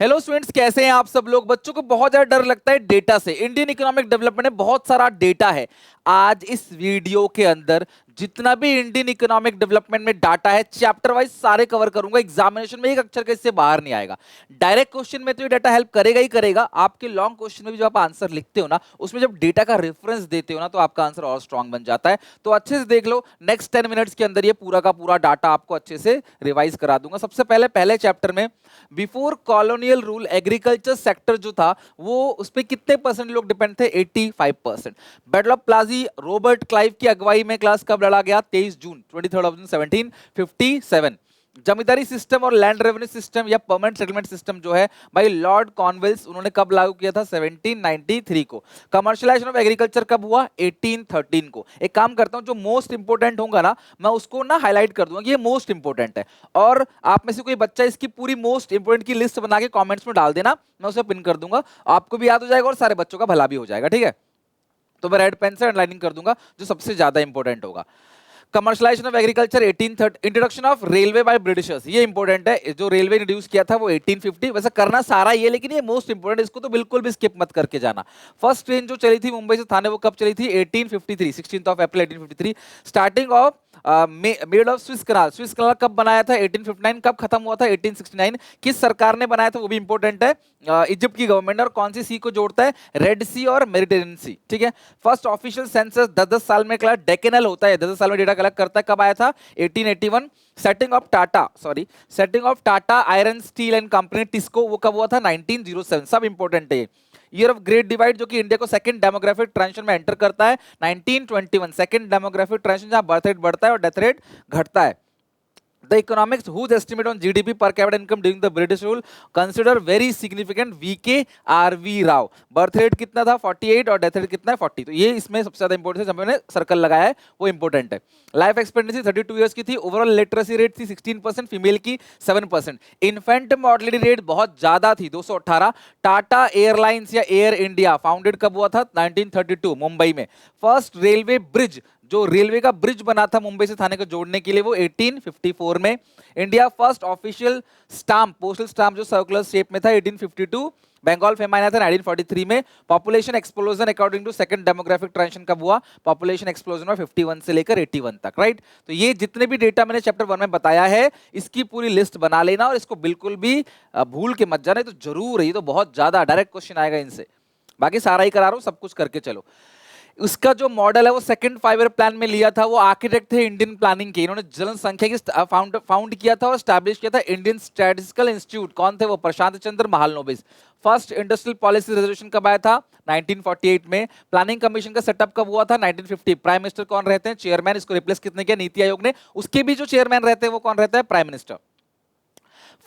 Hello students, कैसे हैं आप सब लोग। बच्चों को बहुत ज्यादा डर लगता है डेटा से। इंडियन इकोनॉमिक डेवलपमेंट में बहुत सारा डेटा है। आज इस वीडियो के अंदर जितना भी इंडियन इकोनॉमिक डेवलपमेंट में डाटा है, चैप्टर वाइज सारे कवर करूंगा। एग्जामिनेशन में एक अक्षर का इससे बाहर नहीं आएगा। डायरेक्ट क्वेश्चन में तो ये डाटा हेल्प करेगा ही करेगा। आपके लॉन्ग क्वेश्चन में भी जब आप आंसर लिखते हो ना, उसमें जब डेटा का रेफरेंस देते हो ना, तो आपका आंसर और स्ट्रांग बन जाता है। तो अच्छे से देख लो, नेक्स्ट 10 मिनट्स के अंदर ये पूरा का पूरा डाटा आपको अच्छे से रिवाइज करा दूंगा। सबसे पहले पहले चैप्टर में before colonial rule agriculture sector जो था वो उस पर कितने परसेंट लोग डिपेंड थे? 85%। बैटल ऑफ प्लाजी रॉबर्ट क्लाइव की अगुवाई में क्लास कब लड़ा गया? 23 जून 1757। जमींदारी सिस्टम और लैंड रेवेन्यू सिस्टम या परमानेंट सेटलमेंट सिस्टम जो है भाई लॉर्ड कॉर्नवेलिस, उन्होंने कब लागू किया था? 1793 को। कमर्शियलाइजेशन ऑफ एग्रीकल्चर कब हुआ? 1813 को। एक काम करता हूं, जो मोस्ट इंपोर्टेंट होगा ना मैं उसको ना हाईलाइट कर दूंगा कि ये मोस्ट इंपोर्टेंट है, और आप में से कोई बच्चा इसकी पूरी मोस्ट इंपोर्टेंट की लिस्ट बना के कमेंट्स में डाल देना, मैं उसे पिन कर दूंगा। आपको भी याद हो जाएगा और सारे बच्चों का भला भी हो जाएगा। ठीक है, तो मैं रेड पेन से अंडरलाइनिंग कर दूंगा जो सबसे ज्यादा इंपॉर्टेंट होगा। Commercialisation of agriculture 1830। Introduction of railway by Britishers, ये इंपॉर्टेंट है। जो रेलवे इंट्रोड्यूस किया था वो 1850। वैसे करना सारा ये, लेकिन ये मोस्ट इंपॉर्टेंट, इसको तो बिल्कुल भी स्किप मत करके जाना। फर्स्ट ट्रेन जो चली थी मुंबई से थाने वो कब चली थी? 1853, 16 of April 1853। Starting of made of Suez canal, Suez canal कब बनाया था? 1859। कब खत्म हुआ था? 1869। किस सरकार ने बनाया था वो भी इंपॉर्टेंट है। इजिप्ट की गवर्नमेंट। और कौन सी सी को जोड़ता है? रेड सी और मेडिटेरियन सी। ठीक है। फर्स्ट ऑफिशियल सेंसस 10-10 साल में डेकेनल होता है, 10 साल में डेटा कलेक्ट करता है। कब आया था? 1881। Setting of Tata iron steel and company TISCO, वो कब हुआ था? 1907। सब इंपॉर्टेंट है। ईयर ऑफ ग्रेट डिवाइड जो कि इंडिया को सेकंड डेमोग्राफिक ट्रांजिशन में एंटर करता है 1921। सेकंड डेमोग्राफिक ट्रांजिशन जहां बर्थ रेट बढ़ता है और डेथ रेट घटता है। The economics whose estimate on GDP per capita income during the British rule consider very significant VK Rao. Birth rate कितना था? 48 और डेथ रेट कितना है? 40। तो ये इसमें सबसे ज्यादा इंपॉर्टेंट है, मैंने सर्कल लगाया है वो इंपॉर्टेंट है। लाइफ एक्सपेक्टेंसी 32 इयर्स की थी। ओवरऑल लिटरेसी रेट थी 16%, फीमेल की 7%। इन्फेंट मॉर्टलिटी रेट बहुत ज्यादा थी 218। टाटा एयरलाइंस या एयर इंडिया फाउंडेड कब हुआ था? 1932 मुंबई में। फर्स्ट रेलवे ब्रिज, जो रेलवे का ब्रिज बना था मुंबई से थाने को जोड़ने के लिए, वो 1854 में। India first official stamp, postal stamp जो सर्कुलर शेप में था 1852। बंगाल फेमाइन आया था 1943 में। Population explosion according to second demographic transition कब हुआ? पॉपुलेशन एक्सप्लोजन में 51 से लेकर 81 तक। राइट, तो ये जितने भी डेटा मैंने चैप्टर 1 में बताया है इसकी पूरी लिस्ट बना लेना, और इसको बिल्कुल भी भूल के मत जाना। तो जरूर है, ये तो बहुत ज्यादा डायरेक्ट क्वेश्चन आएगा इनसे। बाकी सारा ही करा रहा हूं, सब कुछ करके चलो। उसका जो मॉडल है वो सेकंड 5 ईयर प्लान में लिया था। वो आर्किटेक्ट थे इंडियन प्लानिंग के, इन्होंने जनसंख्या की फाउंड किया था और स्टैब्लिश किया था इंडियन स्टैटिस्टिकल इंस्टीट्यूट। कौन थे वो? Prashant Chandra Mahalanobis. First industrial policy resolution कब आया था? 1948 में। प्लानिंग कमीशन का सेटअप कब हुआ था? 1950। प्राइम मिनिस्टर कौन रहते हैं? चेयरमैन। इसको रिप्लेस कितने किया? नीति आयोग ने। उसके भी जो चेयरमैन रहते हैं वो कौन रहता है? Prime minister.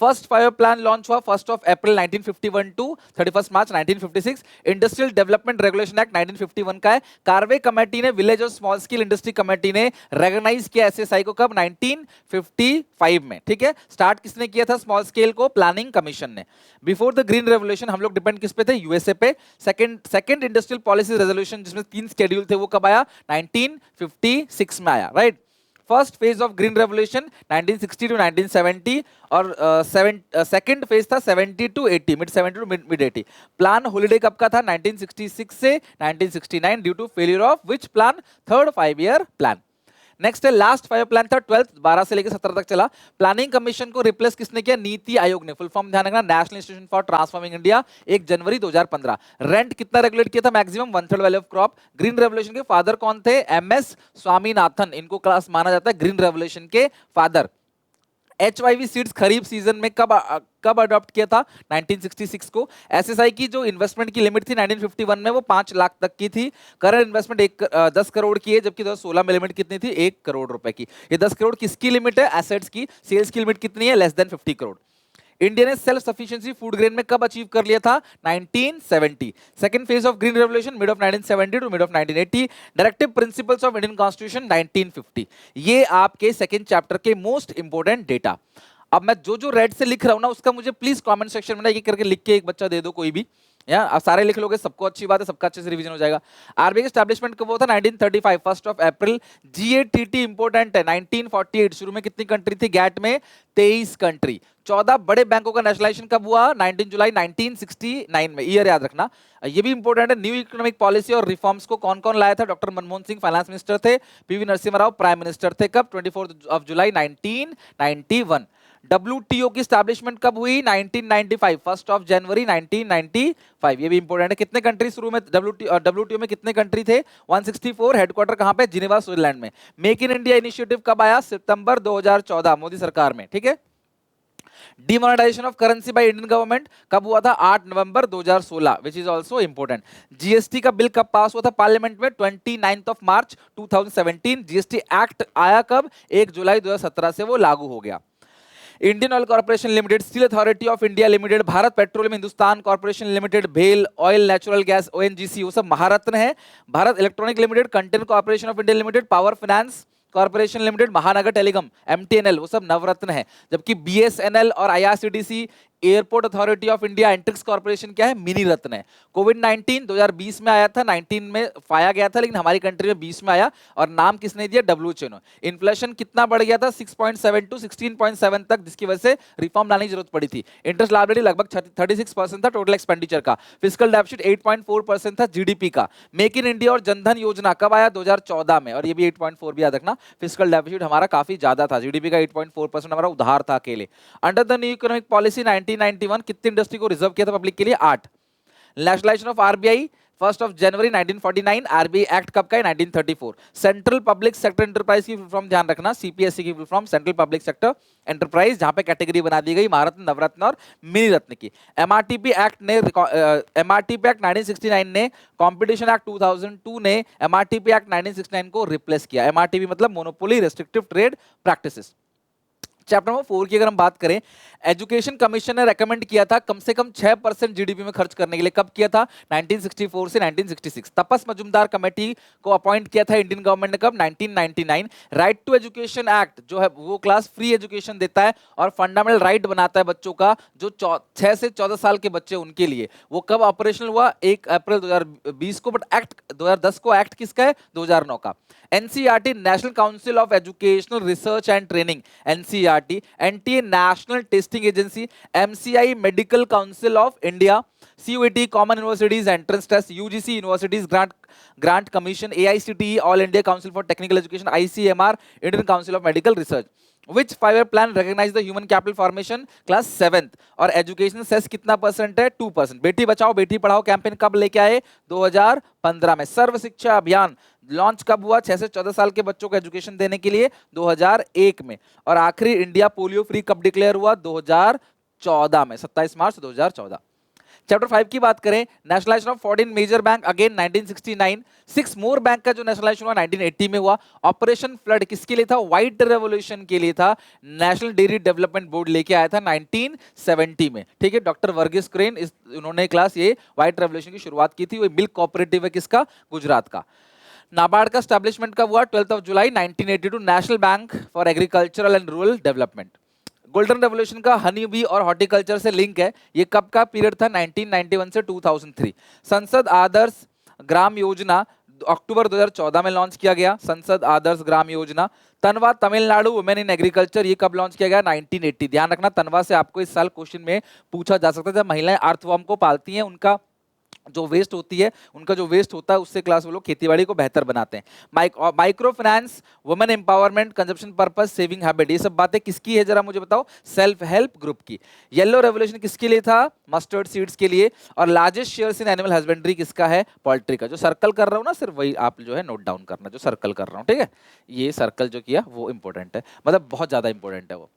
First 5 year plan launch हुआ 1 April 1951 to 31 March 1956। Industrial development regulation act 1951 का है। कार्वे कमेटी ने, विलेज और स्मॉल स्केल इंडस्ट्री कमेटी ने रेकग्नाइज किया एसएसआई को कब? 1955 में। ठीक है। स्टार्ट किसने किया था स्मॉल स्केल को? प्लानिंग कमीशन ने। बिफोर द ग्रीन रेवोल्यूशन हम लोग डिपेंड किस पे थे? यूएसए पे। सेकंड इंडस्ट्रियल पॉलिसी रेजोल्यूशन जिसमें 3 शेड्यूल थे वो कब आया? 1956 में आया। Right. First phase of green revolution 1960 to 1970, और सेकंड फेज था 70 to 80, mid 70 to mid 80। Plan holiday कब का था? 1966 से 1969 due to failure of which plan? Third 5 year plan. Next है लास्ट 5 प्लान था 12 12 से लेकर 17 तक चला। प्लानिंग कमीशन को रिप्लेस किसने किया? नीति आयोग ने। फुल फॉर्म ध्यान रखना, national institution for transforming India, 1 January 2015। Rent कितना रेगुलेट किया था? Maximum 1/3 value of crop. Green revolution के फादर कौन थे? एमएस स्वामीनाथन, इनको क्लास माना जाता है ग्रीन रेवोल्यूशन के फादर। HYV सीड्स खरीफ सीजन में कब अडॉप्ट किया था? 1966 को। एसएसआई की जो इन्वेस्टमेंट की लिमिट थी 1951 में वो 5 लाख तक की थी। करंट इन्वेस्टमेंट 10 करोड़ की है, जबकि 2016 में लिमिट कितनी थी? 1 करोड़ रुपए की। ये 10 करोड़ किसकी लिमिट है? एसेट्स की। सेल्स की लिमिट कितनी है? Less than 50 crore. इंडिया ने सेल्फ सफिशिएंसी फूड ग्रेन में कब अचीव कर लिया था? 1970। Second phase of green revolution mid of 1970 to mid of 1980। Directive principles of Indian constitution 1950। ये आपके सेकंड चैप्टर के मोस्ट इंपोर्टेंट डेटा। अब मैं जो जो रेड से लिख रहा हूं ना उसका मुझे प्लीज कमेंट सेक्शन में एक करके लिख के एक बच्चा दे दो कोई भी, या अब सारे लिख लोगे, सबको अच्छी बात है, सबका अच्छे से रिवीजन हो जाएगा। आरबीआई की एस्टैब्लिशमेंट कब हुआ था? 1935, 1 अप्रैल। जीएटीटी इंपोर्टेंट है, 1948 शुरू में कितनी कंट्री थी गैट में? 23 कंट्री। 14 बड़े बैंकों का नेशनलाइजेशन कब हुआ? 19 जुलाई 1969 में, ईयर याद रखना। ये भी इंपॉर्टेंट है। न्यू इकोनॉमिक पॉलिसी और रिफॉर्म्स को कौन कौन लाया था? Doctor Manmohan Singh finance minister थे, PV Narasimha Rao prime minister थे। कब? 24 जुलाई 1991। WTO की स्टैब्लिशमेंट कब हुई? 1995, 1 जनवरी 1995। ये भी इंपॉर्टेंट है। कितने कंट्री शुरू में WTO में कितने कंट्री थे? 164। हेडक्वार्टर कहां पे? जिनेवा स्विट्जरलैंड में। मेक इन इंडिया इनिशिएटिव कब आया? सितंबर 2014 मोदी सरकार में, ठीक है। Demonetisation of currency by Indian government कब हुआ था? 8 नवंबर 2016, which is also important. GST का बिल कब पास हुआ था पार्लियामेंट में? 29 मार्च 2017। जीएसटी एक्ट आया कब? 1 जुलाई 2017 से वो लागू हो गया। Indian oil corporation limited, steel authority of India limited, Bharat petroleum Hindustan corporation limited, भेल ऑयल नेचुरल गैस ओएनजीसी, वो सब महारत्न है। Bharat electronic limited, container corporation of India limited, power finance corporation limited, महानगर टेलीकॉम एमटीएनएल, वो सब नवरत्न है। जबकि बीएसएनएल और IRCTC, airport authority of India, Antrix corporation क्या है? मिनी रत्न है। कोविड 19 2020 में आया था, 19 में पाया गया था, लेकिन हमारी कंट्री में 20 में आया। और नाम किसने दिया? WHO ने। इन्फ्लेशन कितना बढ़ गया था? 6.7 टू 16.7 तक, जिसकी वजह से रिफॉर्म लाने की जरूरत पड़ी थी। इंटरेस्ट लायबिलिटी लगभग 36% था टोटल एक्सपेंडिचर का। फिजिकल डेफिसिट 8.4% था जीडीपी का। मेक इन इंडिया और जनधन योजना कब आया? 2014 में, और ये भी 8.4 भी याद रखना। फिजिकल डेफिसिट हमारा काफी ज्यादा था, जीडीपी का 8.4% हमारा उधार था अकेले। Under the new economic policy 1991 कितनी इंडस्ट्री को रिजर्व किया था पब्लिक के लिए? 8। Nationalisation of RBI 1 January 1949। RBI act कब का है? 1934। सेंट्रल पब्लिक सेक्टर एंटरप्राइज की फुल फॉर्म ध्यान रखना, सीपीएससी की full form central public sector enterprise, जहां पे कैटेगरी बना दी गई महारत्न, नवरत्न और मिनी रत्न की। एमआरटीपी एक्ट 1969 ने, कंपटीशन एक्ट 2002 ने एमआरटीपी एक्ट 1969 को रिप्लेस किया। एमआरटीपी मतलब monopoly restrictive trade practices. Chapter number 4 की अगर हम बात करें, एजुकेशन कमीशन ने रेकमेंड किया था कम से कम 6% जीडीपी में खर्च करने के लिए। कब किया था? 1964 से 1966। तपस मजुमदार कमेटी को अपॉइंट किया था इंडियन गवर्नमेंट ने कब? 1999। राइट टू एजुकेशन एक्ट जो है वो क्लास फ्री एजुकेशन देता है और फंडामेंटल राइट बनाता है बच्चों का, जो 6 से 14 साल के बच्चे उनके लिए। वो कब ऑपरेशनल हुआ? 1 अप्रैल 2020 को, बट एक्ट 2010 को। एक्ट किसका है? 2009 का। NCERT, national council of educational research and training, NCERT. NTA, national testing agency. MCI, medical council of India. CUET, common universities entrance test. UGC, universities grant commission. AICTE, all India council for technical education. ICMR, Indian council of medical research. Which 5-year plan recognize the human capital formation? Class 7th। और education cess कितना percent है? 2%। Beti Bachao Beti Padhao campaign कब लेके आए? 2015 में। सर्व शिक्षा अभियान launch कब हुआ? 6 से 14 साल के बच्चों को एजुकेशन देने के लिए 2001 में। और आखिरी इंडिया पोलियो फ्री कब डिक्लेयर हुआ? 2014 में, 27 मार्च 2014। चैप्टर 5 की बात करें, nationalisation of 14 major bank again 1969। 6 more bank का जो नेशनलाइजेशन हुआ 1980 में हुआ। ऑपरेशन फ्लड किसके लिए था? व्हाइट रेवोल्यूशन के लिए था। नेशनल डेयरी डेवलपमेंट बोर्ड लेके आया था 1970 में, ठीक है। डॉक्टर वर्गीस कुरियन, उन्होंने क्लास ये व्हाइट रेवोल्यूशन की शुरुआत की थी। वो मिल्क कोऑपरेटिव है किसका? गुजरात का। नाबार्ड का स्टैब्लिशमेंट कब हुआ? 12 जुलाई 1982। National bank for agricultural and rural development. Golden revolution का हनी बी और हॉर्टिकल्चर से लिंक है। ये कब का पीरियड था? 1991 से 2003। संसद आदर्श ग्राम योजना अक्टूबर 2014 में लॉन्च किया गया। संसद आदर्श ग्राम योजना। तनवा, तमिलनाडु, वुमेन इन एग्रीकल्चर, ये कब लॉन्च किया गया? 1980। ध्यान रखना, तनवा से आपको इस साल क्वेश्चन में पूछा जा सकता है। जब महिलाएं अर्थवॉर्म को पालती हैं, उनका जो वेस्ट होती है, उनका जो वेस्ट होता है, उससे क्लास वो लोग खेतीबाड़ी को बेहतर बनाते हैं। Micro finance, women empowerment, consumption purpose, saving habit, ये सब बातें किसकी है? जरा मुझे बताओ। सेल्फ हेल्प ग्रुप की। येलो रेवोल्यूशन किसके लिए था? मस्टर्ड सीड्स के लिए। और largest shares in animal husbandry किसका है? पोल्ट्री का। जो सर्कल कर रहा हूँ ना, सिर्फ वही आप जो है नोट डाउन करना, जो सर्कल कर रहा हूँ, ठीक है। ये सर्कल जो किया वो इंपॉर्टेंट है, मतलब बहुत ज्यादा इंपॉर्टेंट है वो।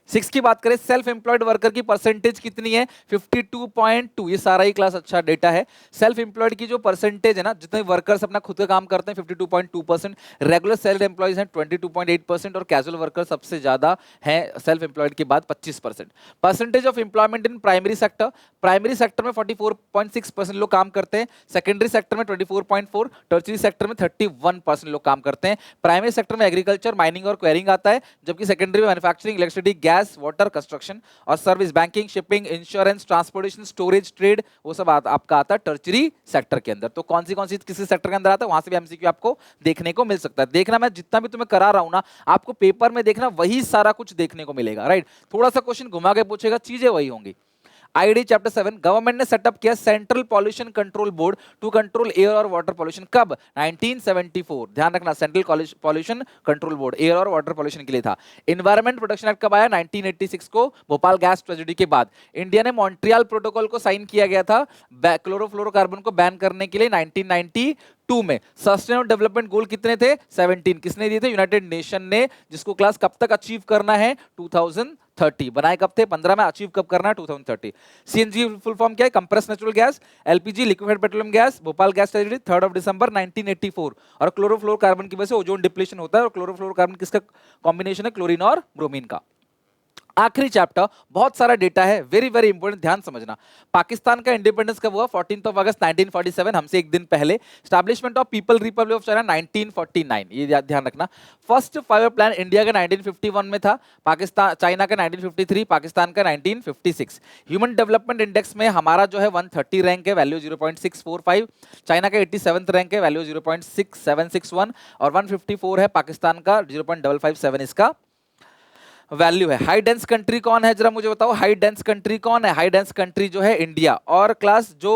6 की बात करें, सेल्फ एम्प्लॉयड वर्कर की परसेंटेज कितनी है? 52.2। ये सारा ही क्लास अच्छा डेटा है। सेल्फ एम्प्लॉयड की जो परसेंटेज है ना, जितने वर्कर्स अपना खुद का काम करते हैं 52.2%, रेगुलर सैलरी एम्प्लॉयज हैं 22.8% और कैजुअल वर्कर सबसे ज्यादा हैं सेल्फ एम्प्लॉयड के बाद 25%। Percentage of employment in primary sector, primary sector में 44.6% लोग काम करते हैं, सेकेंडरी सेक्टर में 24.4%, टर्चरी सेक्टर में 31% लोग काम करते हैं। प्राइमरी सेक्टर में एग्रीकल्चर, माइनिंग और क्वेरिंग आता है, जबकि सेकेंडरी में manufacturing, electricity, gas, water, construction और service, banking, shipping, insurance, transportation, storage, trade, वो सब आपका आता है टर्चरी सेक्टर के अंदर। तो कौन सी किसी सेक्टर के अंदर आता है, वहां से भी एमसीक्यू आपको देखने को मिल सकता है। देखना, मैं जितना भी तुम्हें करा रहा हूं ना, आपको पेपर में देखना वही सारा कुछ देखने को मिलेगा, राइट। थोड़ा सा क्वेश्चन घुमा के पूछेगा, चीजें वही होंगी। आईडी चैप्टर 7, गवर्नमेंट ने सेटअप किया central pollution control board to control air और वाटर पॉल्यूशन। कब? 1974। ध्यान रखना, central pollution control board air और वाटर पॉल्यूशन के लिए था। एनवायरमेंट प्रोटेक्शन एक्ट कब आया? 1986 को, भोपाल गैस ट्रेजेडी के बाद। इंडिया ने मॉन्ट्रियल प्रोटोकॉल को साइन किया गया था क्लोरोफ्लोरोकार्बन को बैन करने के लिए 1992 में। सस्टेनेबल डेवलपमेंट गोल कितने थे? 17। किसने दिए थे? यूनाइटेड नेशन ने, जिसको क्लास कब तक अचीव करना है? 2030। बनाए कब थे? 15 में। अचीव कब करना है? 2030। सीएनजी फुल फॉर्म क्या है? Compress natural gas. LPG liquefied petroleum gas, Bhopal gas tragedy 3 दिसंबर 1984। और क्लोरोफ्लोरोकार्बन की वजह से ओजोन डिप्लीशन होता है, और क्लोरोफ्लोरोकार्बन किसका कॉम्बिनेशन है? क्लोरीन और ब्रोमीन का। आखिरी चैप्टर, बहुत सारा डेटा है, वेरी वेरी इंपॉर्टेंट, ध्यान समझना। पाकिस्तान का इंडिपेंडेंस कब हुआ? 14 अगस्त 1947, हमसे एक दिन पहले। Establishment of people Republic of China 1949, ये ध्यान रखना। फर्स्ट 5 प्लान इंडिया का 1951 में था, पाकिस्तान चाइना का 1953, पाकिस्तान का 1956। ह्यूमन डेवलपमेंट इंडेक्स में हमारा जो है 130 रैंक है, वैल्यू 0.645। चाइना का 87 रैंक है, वैल्यू 0.6761, और 154 है पाकिस्तान का, 0.557 इसका वैल्यू है। हाई डेंस कंट्री कौन है, जरा मुझे बताओ, हाई डेंस कंट्री कौन है? हाई डेंस कंट्री जो है इंडिया। और क्लास जो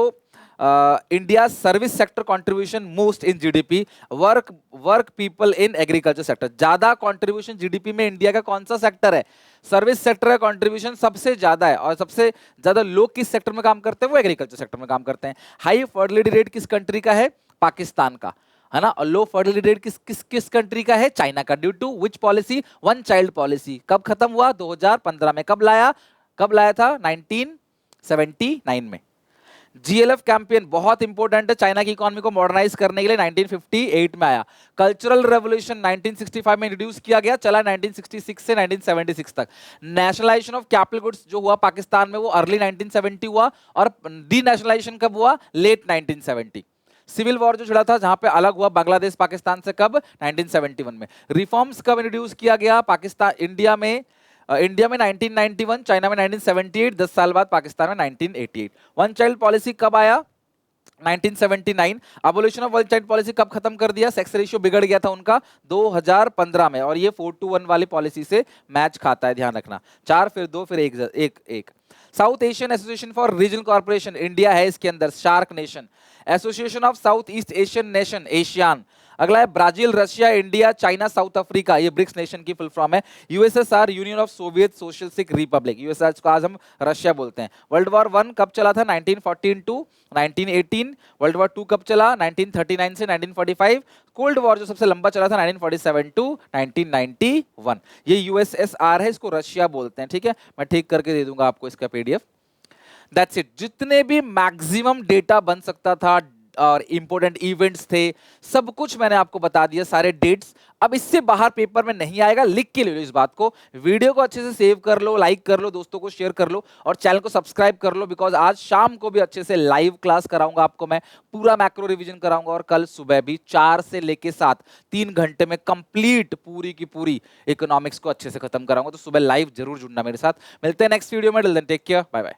India service sector contribution most in GDP, work people in agriculture sector. ज्यादा कंट्रीब्यूशन जीडीपी में इंडिया का कौन सा सेक्टर है? सर्विस सेक्टर का कंट्रीब्यूशन सबसे ज्यादा है, और सबसे ज्यादा लोग किस सेक्टर में काम करते हैं? वो एग्रीकल्चर सेक्टर में काम करते हैं। हाई फर्टिलिटी रेट किस कंट्री का है? पाकिस्तान का, है ना। और लो फर्टिलिटी रेट किस कंट्री का है? चाइना का। Due to which policy? One child policy. कब खत्म हुआ? 2015 में। कब लाया था? 1979 में। जीएलएफ कैंपेन बहुत इंपॉर्टेंट है, चाइना की इकोनॉमी को मॉडर्नाइज करने के लिए 1958 में आया। कल्चरल रेवोल्यूशन 1965 में इंट्रोड्यूस किया गया, चला 1966 से 1976 तक। नेशनलाइजेशन ऑफ कैपिटल गुड्स जो हुआ पाकिस्तान में, वो अर्ली 1970 हुआ, और डी नेशनलाइजेशन कब हुआ? लेट 1970। सिविल वॉर जो छिड़ा था, जहां पे अलग हुआ बांग्लादेश पाकिस्तान से, कब? 1971 में। रिफॉर्म्स कब इंट्रोड्यूस किया गया इंडिया में 1991, चाइना में 1978, 10 साल बाद पाकिस्तान में 1988। वन चाइल्ड पॉलिसी कब आया? 1979। Abolition of one child policy कब खत्म कर दिया? सेक्स रेशियो बिगड़ गया था उनका 2015 में, और ये 4:1 वाली पॉलिसी से मैच खाता है, ध्यान रखना। 4 फिर 2 फिर 1। South Asian association for regional corporation, India है इसके अंदर, SAARC nation. Association of South East Asian nation, ASEAN. अगला है Brazil, Russia, India, China, South Africa, ये ब्रिक्स नेशन की फुल फॉर्म है। USSR, union of Soviet socialistic republic, USSR को आज हम रशिया बोलते हैं। वर्ल्ड वॉर 1 कब चला था? 1914 टू 1918। वर्ल्ड वॉर 2 कब चला? 1939 से 1945। कोल्ड वॉर जो सबसे लंबा चला था 1947 टू 1991। ये यूएसएसआर है, इसको रशिया बोलते हैं, ठीक है। मैं ठीक करके दे दूंगा आपको इसका पीडीएफ। That's it. जितने भी मैक्सिमम डेटा बन सकता था और इंपॉर्टेंट इवेंट्स थे, सब कुछ मैंने आपको बता दिया, सारे डेट्स। अब इससे बाहर पेपर में नहीं आएगा, लिख के ले लो इस बात को। वीडियो को अच्छे से सेव कर लो, लाइक कर लो, दोस्तों को शेयर कर लो, और चैनल को सब्सक्राइब कर लो, बिकॉज आज शाम को भी अच्छे से लाइव क्लास कराऊंगा आपको मैं, पूरा मैक्रो रिवीजन कराऊंगा, और कल सुबह भी 4 से लेके 7 3 घंटे में कंप्लीट पूरी की पूरी इकोनॉमिक्स को अच्छे से खत्म कराऊंगा। तो सुबह लाइव जरूर जुड़ना मेरे साथ। मिलते हैं नेक्स्ट वीडियो में, till then take care, bye bye.